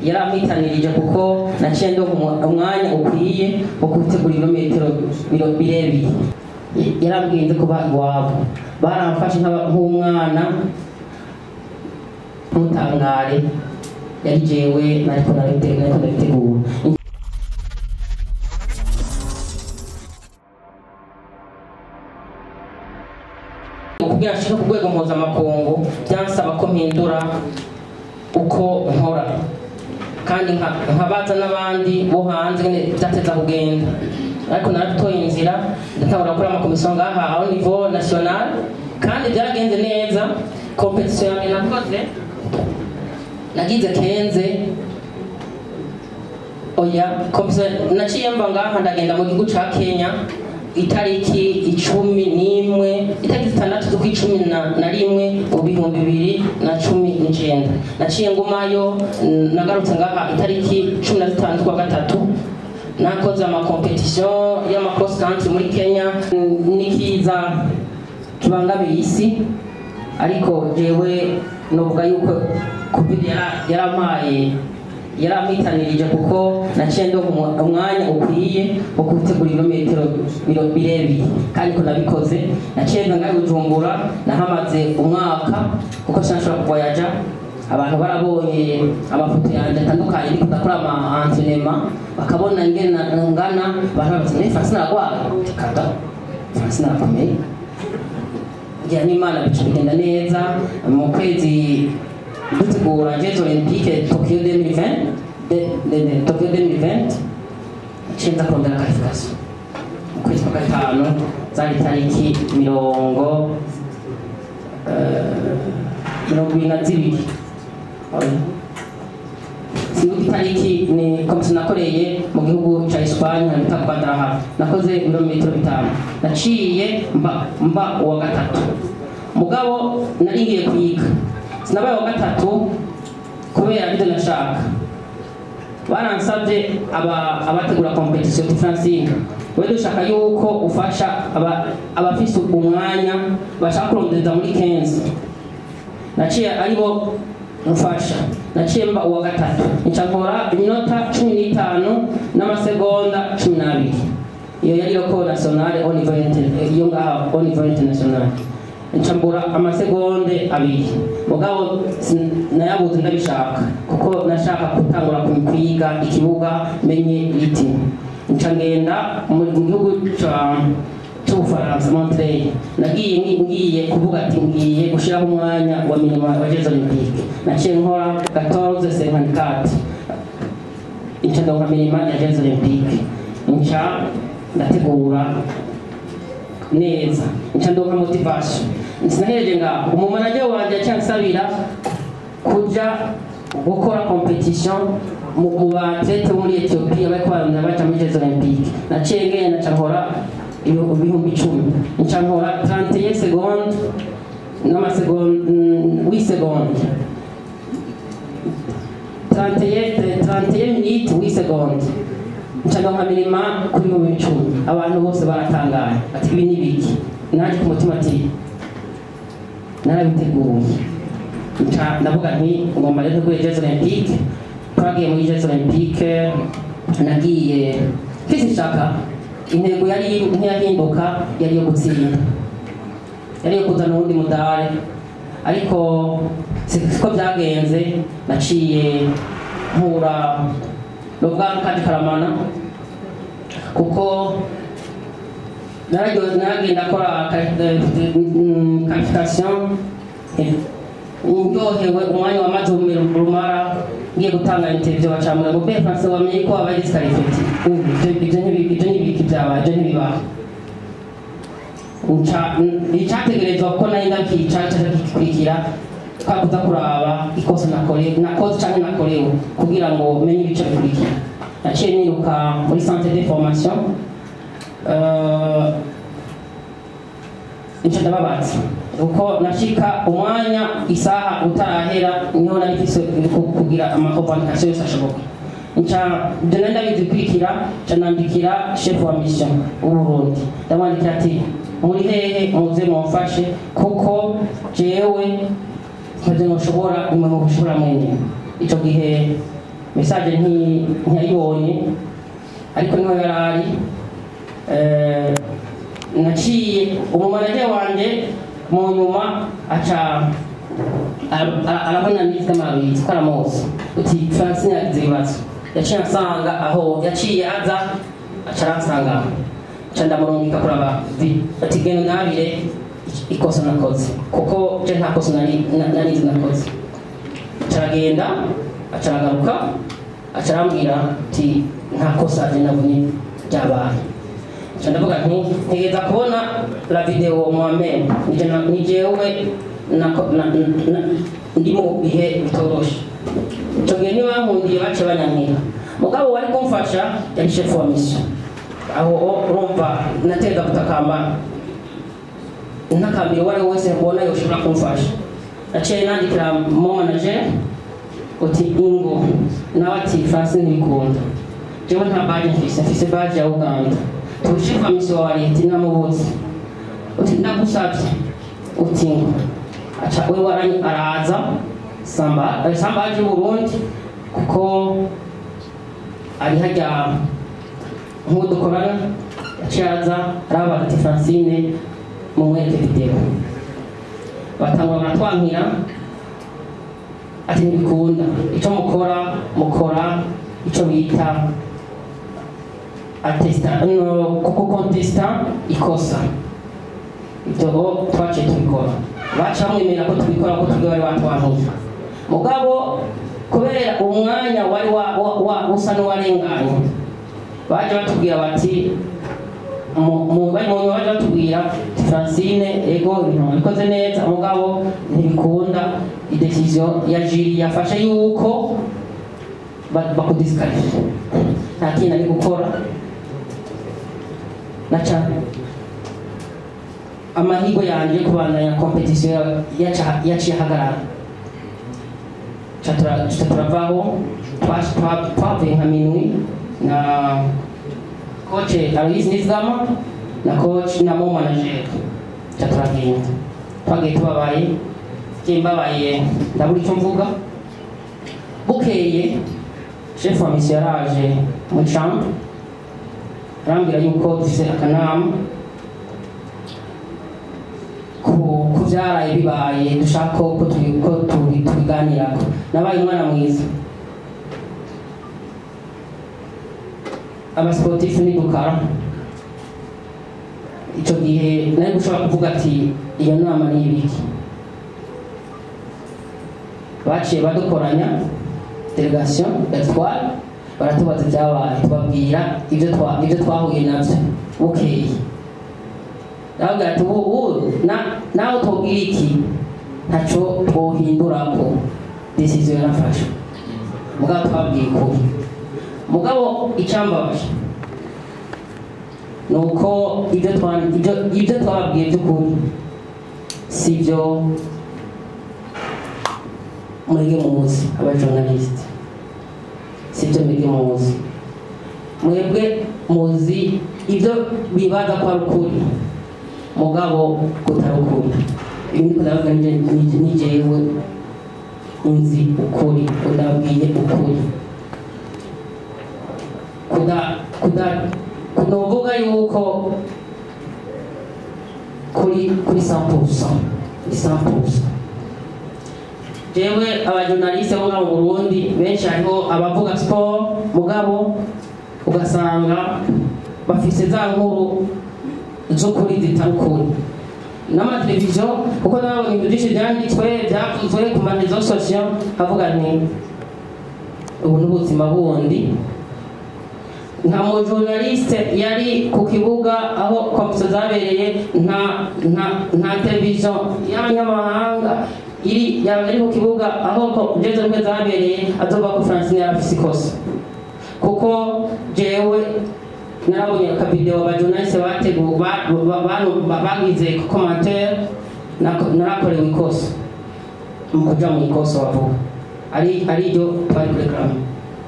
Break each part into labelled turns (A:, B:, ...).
A: yaramwitanirije kuko naciye ndo umwanya ukwiye wo gutegura ibirometero birebire. Yarambwiye kuba iwabo baramfashe nk'umwana ntutangare yari jewe nariko ndabitegura. Kugira nshike ku rwego mpuzamakungu byansaba ko mpindura uko nkora kandi nkabaza n'abandi bo hanze byateza kugenda, ariko naratoye inzira ndatangura gukora amakomisiyo ngaha au niveau national kandi byaragenze neza. Competition yanjye nakoze nagize kenze oya competition naciye mba ngaha ndagenda mu gihugu ca Kenya itariki 11 itariki 6 z'ukwi 11 mu bihumbi 2019 naciye ngumayo nagarutse ngaha itariki 15 kwa gatatu nakoze ama competition y'ama cross country muri Kenya nikiza kibangamiye isi, ariko jewe novuga yuko covid yaramwitanirije kuko naciye ndo umwanya ukwiye wo gutegura ibirometero birebire kandi ko nabikoze. Naciye ngaho Bujumbura nahamaze umwaka kuko sinashobora kuvoyaja. Abantu barabonye amafoto yanjye atandukanye ariko ndakora ama entraînement bakabona ingene ngana barabaza ni Francine aragwara kada Francine arakomeye ya n'Imana bigenda neza. Mu kwezi dutegura Jeux Olympiques Tokyo 2020 Tokyo 2020 chenza kongera qualification mu kwezi kwa gatanu zari tariki 22 sinuti tariki ni komisiyo nakoreye mu gihugu ca Espagne bita Guadalajara. Nakoze ibirometero 5 naciye mba uwa gatatu, mugabo naringiye kwiga sinabaye wa gatatu kubera byo nashaka. Baransabye abategura competition Francine wewe dushaka yuko ufasha abafise umwanya bashaka kurondeza muri 15. Naciye aribo mufasha, naciye mba uwa gatatu ncakora iminota 15 n'amasegonda 12. Iyo yari yoko nationale au niveau iyo ngaha au niveau international ncambura amasegonde 2, mugabo nayabuze ndabishaka kuko nashaka gutangura kwiga ikibuga menye iti. Ncangenda mu gihugu c'Ubufaransa Montreal nagiye kuvuga ati ngiye gushiraho umwanya wa minima wa Jeux Olympiques. Naciye nkora 14:54 ncandonka minima ya Jeux Olympiques ndategura neza ncandonka motivation. Sinahereje ngaho umumanaje wanje cyansabira kuja gukora competition mu batlete muri Ethiopia bariko baja muri Jeux Olympiques. Naciye ngenda ncankora ibihumbi 10 ncankora 31 secondes n'amasegonda 8 secondes 31 minutes 8 secondes ncandonka minima kuri 10. Abantu bose baratangaye ati ibi nibiki, naje ku mutima ati narabiteguye. Ndavuga nti ngomba rero kuri Jeux Olympiques. Twagiye muri Jeux Olympiques nagiye kizishaka intego yari ntiyahinduka, yari yo gutsinda, yari yo kuzana uwundi mudare, ariko siko byagenze. Naciye mpura n'ubwanwa kandi karamana kuko naragenda akora qualification ndyohewe umwanya wamaze rumara ngiye gutanga interview bacamura ngo be France wamenye ko abaye disqualified. Ibyo ntibiki byabaje ntibibaho. Icyategerezwa ko nari ndakica kikurikira twakuza kuraba ikosa nakoze cyane nakorewe kugira ngo menye ibice bikurikira. Naciye niruka muri centre de formation ndababatse uko nashika umwanya isaha utarahera niho narifise kugira amakomplikasiyo yose ashoboka. Nenda bizikurikira canandikira chef wa mission w'Uburundi ndamwandikira ati muri hehe muze mumfashe kuko jewe ntaje noshobora imwe mu bushobora mwenye. Ico gihe message ntiyayibonye ariko niho yarari naciye umumanaje wanje mu nyuma aca arabona n'iza mabitsi karamuzi uti Francine yagize ibibazo yaciye asanga aho yaciye aza acaransanga ndamurungika kuraba ati genda nabire ikosa nakoze kuko je nta kosa narizi nakoze caragenda acaragaruka acarambwira ati nta kosa je nabonye byabaye ndavuga nti ntegeza kubona la video moi-même ni jewe ndi mu bihe bitoroshe icyo gihe niba bankundiye bace banyankira mugabo wari kumfasha yari chef wa mission aho urumva nateza gutakamba ntakambira wari wese mbona yoshobora kumfasha naciye nandikira mo manager uti ingo nawe ati Francine ntibikunda jewe nta badge mfise badge ya Uganda chef wa mission wa leta namubuze uti ndagusabye uti ngo acha wewe araza samba aje mu Burundi kuko ari hajya nk'udukorana yacaza araba ati Francine mu mwete video batangwa baratwankira ati ntibikunda icyo mukora icyo bita atesta kuko contesta ikosa ibyo twaciye tubikora bacamwemera ko tubikora ko tubwe bari batwantuye mugabo kubera umwanya wari usa n'uwarenganye baje batubwira bati baje batubwira Francine ego ibintu bikoze neza mugabo ntibikunda idecision ya jury yafashe yuko bakudisqualify nta kintu ari gukora naca amahigo yanje kubandanya competition yaciye hagarara turavaho twavuye nka minwi na coach Alois Nizigama na coach na mo manager turagenda twagiye tubabaye kimbabaye ndabura icyo mvuga bukeye chef wa mission yaraje mu chambre arambwira yuko dufise akanama ku byaraye bibaye dushaka ko tubiganirako nabaye umwana mwiza abasportif ni dukara icyo gihe nari gushobora kuvuga ati iyo nama ni ibiki baciye badukoranya delegation d'Etoile baratubaza ibyabaye tubabwira ibyo twahuye nabyo bukeye nawe ati nawe tubwira iki ntacyo twohindurako decision yarafashe mugabo twabwiye ukuri mugabo icyambabaje nuko ibyo twababwiye by'ukuri si byo mwege muzi abajournaliste si byo mwege muzi mwebwe muzi ibyo bibaza ko ari ukuri mugabo kutari ukuri ibindi kudavuga ni jewe nzi ukuri kudabwiye ukuri kunovuga yuko kuri 100% jewe abajournaliste bo mu Burundi benshi hariho abavuga sport mugabo ugasanga bafise za nkuru zo kuri zitarukuri n'amateleviziyo kuko nabonye ibintu byinshi byanditswe byavuzwe ku marezo sosiyo avuga nti ubu n'ubuzima bundi nta mujournaliste yari ku kibuga aho kompetition zabereye nta televiziyo y'abanyamahanga yari ku kibuga aho jezo mwe zabereye azoba ko Francine yarafise ikosa kuko jewe narabonye ka video abajournaliste bagize commentaire narakorewe ikosa mukuja mu ikosa wavuga ari ryo twari kureklama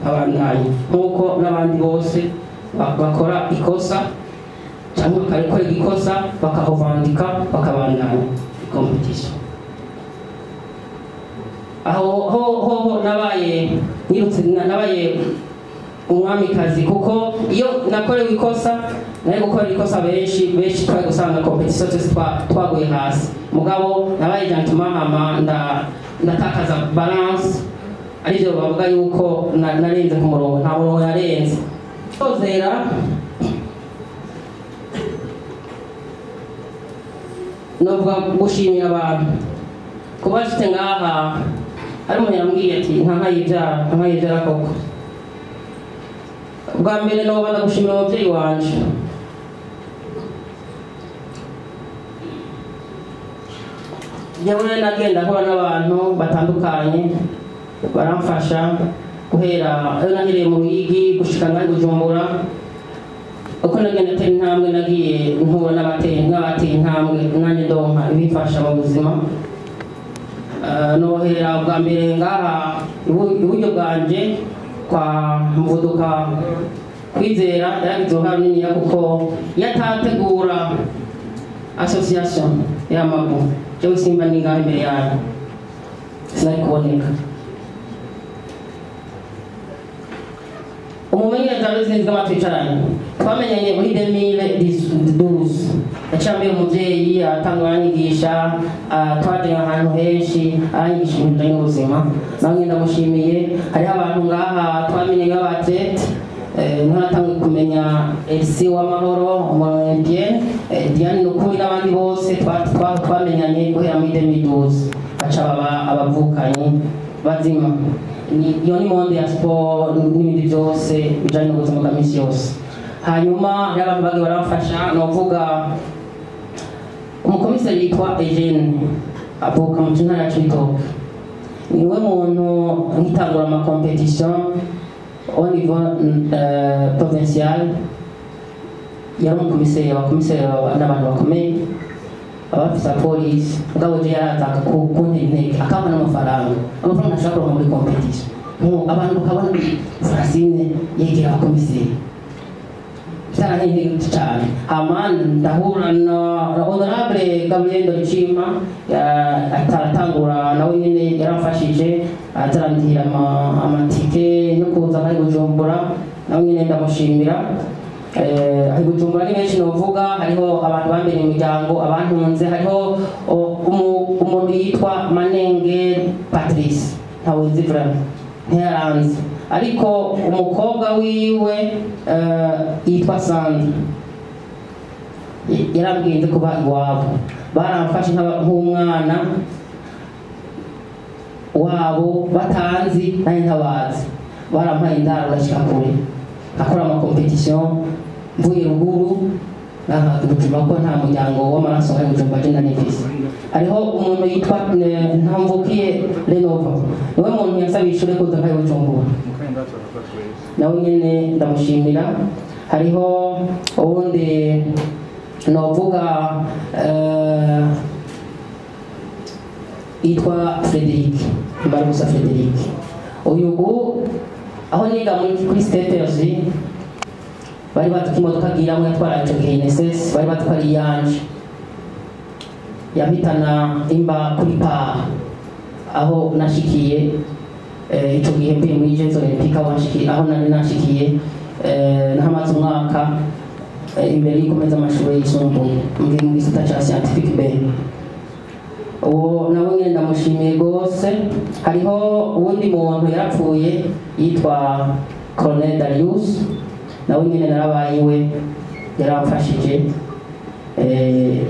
A: abandanye nkuko n'abandi bose bakora ikosa cyangwa bakarikora ikosa bakahovandika bakabandanya competition aho nabaye umwamikazi kuko iyo nakorewe ikosa naye gukora ikosa benshi twari gusanga competition zose twaguye hasi mugabo nabaye gentleman hama ndatakaza balance arivyo bavuga yuko narenze ku murongo nta murongo yarenze tozera novuga gushimira abantu kuba shite ngaha ari umuntu yambwiye ati nkayivyara koko bwa mbere noba ndagushimira umuvyeyi wanje jewe nagenda nkora n'abantu batandukanye baramfasha guhera ayo nahiriye mu Ruyigi gushika ngari Bujumbura uko nagenda tera intambwe nagiye nkura n'abateye intambwe nanjye ndonka ibifasha mu buzima nohera bwa mbere ngaha iburyo bwanje kwa Muvuduka Kwizera yagize uruhare runini kuko yatategura association y'amagu jewe simba ningaho imbere yayo sinari kuboneka umumenyereza w'izindi z'amatwicaranye twamenyanye muri 2012 yacambiye umuvyeyi atanga anyigisha twaje ahantu henshi anyigisha ibintu n'ubuzima namwe ndamushimiye hariho abantu ngaha twamenyanye b'abatlete ntatangiye kumenya Elsie w'amahoro Diane Nukuri n'abandi bose twamenyanye guhera muri 2012 baca abavukanye bazima iyo ni monde ya sport n'ibindi byose bijanye n'ubuzima bwa misi yose hanyuma hari abantu bagi baramfasha novuga umukomiseri yitwa Eugene avuka mu ntara ya Cibitoke niwe muntu nkitangura ama competition au niveau provincial yari umukomiseri n'abantu bakomeye abafisa polisi ngabo je yarazaka kuntege akaba n'amafaranga ashaka muri competition abantu kabona Francine yegera abakomiseri cyane cyane hamani ndahura na honorable Gabriel Dorchima ataratangura nawe nyine yaramfashije atarandira amatike no kuza ari Bujumbura nawe nyine ndamushimira ari Bujumbura ni benshi novuga hariho abantu bambere imiryango abantunze hariho umuntu yitwa Manenge Patrice ntawe nzivura ntiyaranze ariko umukobwa wiwe yitwa Sandra yarambwiye kuba iwabo baramfashe nk'umwana wabo batanzi naye ntabazi barampaye indaro ndashika kure akora ama competition mvuye ruguru Bujumbura ko nta muryango w'amaraso ari Bujumbura je ndanifise hariho umuntu yitwa Ntamvukiye Renova niwe muntu yasabishure kuza nkayo Bujumbura nawe nyene ndamushimira hariho ubundi novuga yitwa Frederic Mbarusa Frederic uyu aho niga kuri Stepers bari batuka imodoka gira mu yatwara ico KNSS bari batuka yanje yahitana imba kuri pa aho nashikiye ico gihe mbe muri Jeux Olympiques aho nashikiye aho nashikiye nahamaze umwaka imbere y'komeza amashuri yisumbuye muri mu gisata ca scientifique B uwo nawe nyine ndamushimiye gose hariho uwundi muntu yarapfuye yitwa Colonel Darius nawe nyine narabayiwe yaramfashije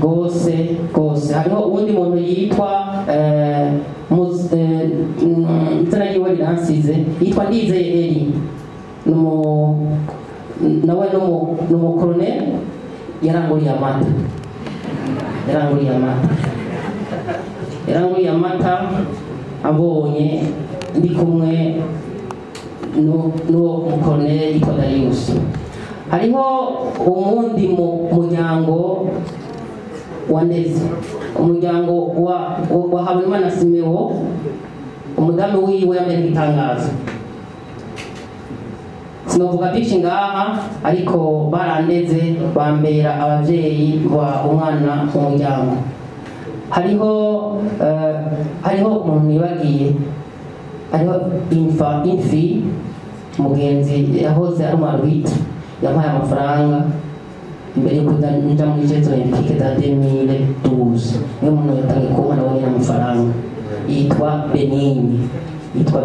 A: gose hariho uwundi muntu yitwa izina ryiwe riransize yitwa Ndizeye Eli nawe n'umukolonel yaranguriye amata abonye ndi kumwe n'uwo mukolonel yitwa Darius hariho umundi muryango wa Ndezi umuryango wa Habimana Simeo umudamu wiwe yamenye itangazo sinovuga byinshi ngaha ariko barandeze bambera abavyeyi wa umwana umuryango hariho umuntu nibagiye ariho infi mugenzi yahoze ari umarbite yampaye amafaranga imbere yo kuja muri Jeux Olympiques za 2012 niyo muntu yatangiye kumpa nawe nyine amafaranga yitwa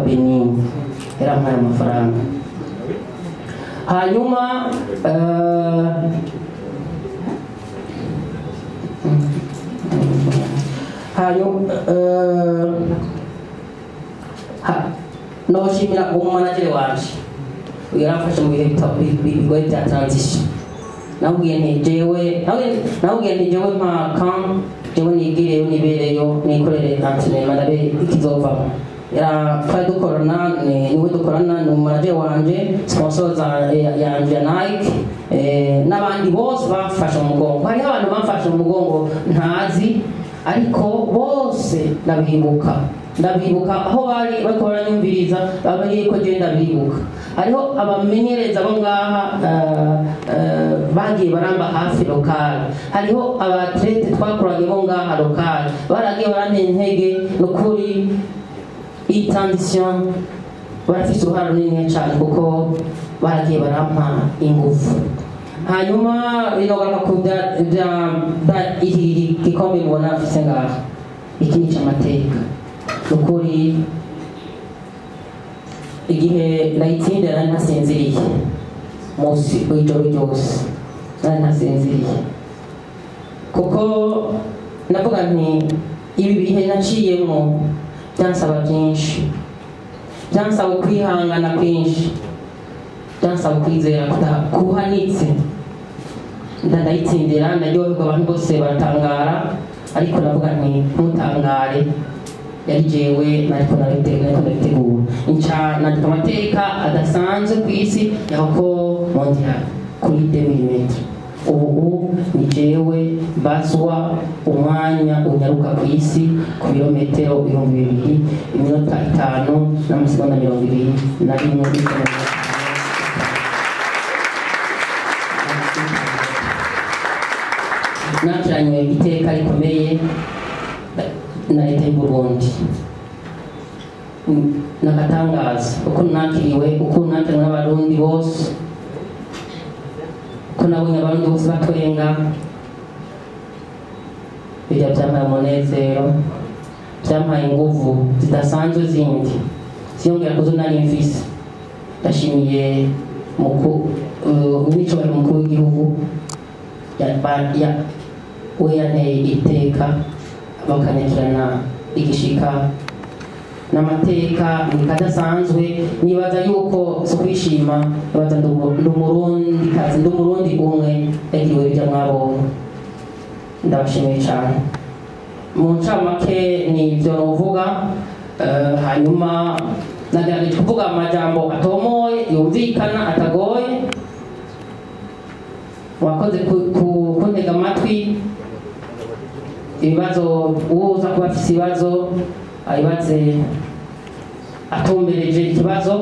A: Benini yarampaye amafaranga hanyuma noshimira umumanageri wanje yaramfashe mu bihe bigoye bya transition nabwiye nti jewe mpaka jewe nigireyo nibereyo nikorere entraînement ndabe ikizovamo twari dukorana niwe dukorana ni umumanageri wanje sponsor yanje Nike n'abandi bose bamfashe mu mugongo hariho abantu bamfashe mu mugongo ntazi ariko bose ndabibuka aho bari bariko baranyumviriza babaye ko je ndabibuka hariho abamenyereza bo ngaha bagiye baramba hafi lokal hariho abatlete twakoranye bo ngaha lokal baragiye barantera intege n'ukuri iyi transition barafise uruhare runini cyane kuko baragiye barampa ingufu hanyuma binogaruka ku iki gikombe mubona afise ngaha iki ni cy'amateka ukuri igihe nayitsindira nari ntasinziriye munsi w'ijoro ryose nari ntasinziriye kuko navuga nti ibi bihe naciyemo byansaba byinshi byansaba kwihangana kwinshi byansaba kwizera kuhanitse ndayitsindira ndaryoherwa abantu bose baratangara ariko navuga nti ntutangare yari jewe nariko ndabitegura nandika amateka adasanzwe ku isi yako mondial kuri 2000 ubu ni jewe baswa umwanya unyaruka ku isi ku birometero 2000 iminota 5 n'amasegonda 21 nakiranywe iteka rikomeye na leta y'u Burundi nakatangaza uko nakiriwe n'abarundi bose ko nabonye abarundi bose batwenga bijya byampaye umunezero byampaye inguvu zidasanzwe zindi ziyongera kuzo nari mfise ndashimiye n'icobari umukuru w'igihugu we yanteye iteka bakanyakirana igishika n'amateka nikadasanzwe nibaza yuko so kwishima nibaza ndumurundi umwe yagiriwe ibyo mwabonye ndabashimiye cyane mu ncamake ni ibyo novuga hanyuma nagerageje kuvuga amajambo atomoye yumvikana atagoye wakoze kuntega amatwi ibibazo uza kuba afise ibibazo ayibaze atumbereje ikibazo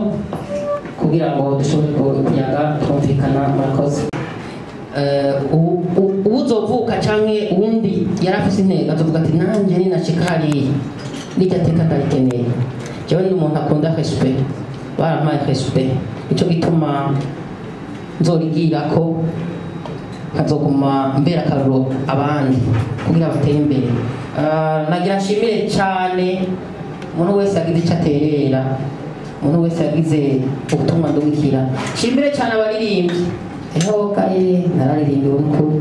A: kugira ngo dushobore kuyaga twumvikana murakoze uzovuka canke uwundi yari afise intego azovuga ati nanjye ninashika hariya n'iryo teka ndarikeneye jewe ni umuntu akunda respect barampaye respect ico gituma nzorigirako kazoguma mbera akaruro abandi kugira batere imbere nagira nshimire cyane umuntu wese yagize icyo aterera umuntu wese yagize ubutumwa ndungikira nshimire cyane abaririmbyi eho kare nararirimbiwe n'ukuri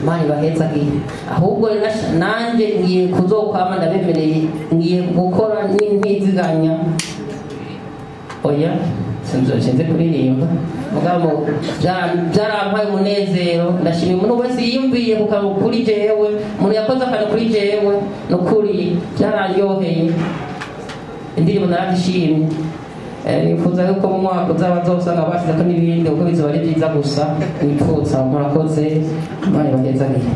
A: mani baheza ahubwo nanjye ngiye kuzokwama ndabemereye ngiye gukora n'intiziganya oya sinze kuririmba mugabo byarampaye umunezero ndashimira umuntu wese yiyumviye kuri jewe umuntu yakoze akantu kuri jewe n'ukuri byararyoheye indirimbo narazishimye nifuza yuko mu mwaka uzaba zosanga bashyize ko n'ibindi kuko bizoba ari byiza gusa nipfuza murakoze mani bagezaniye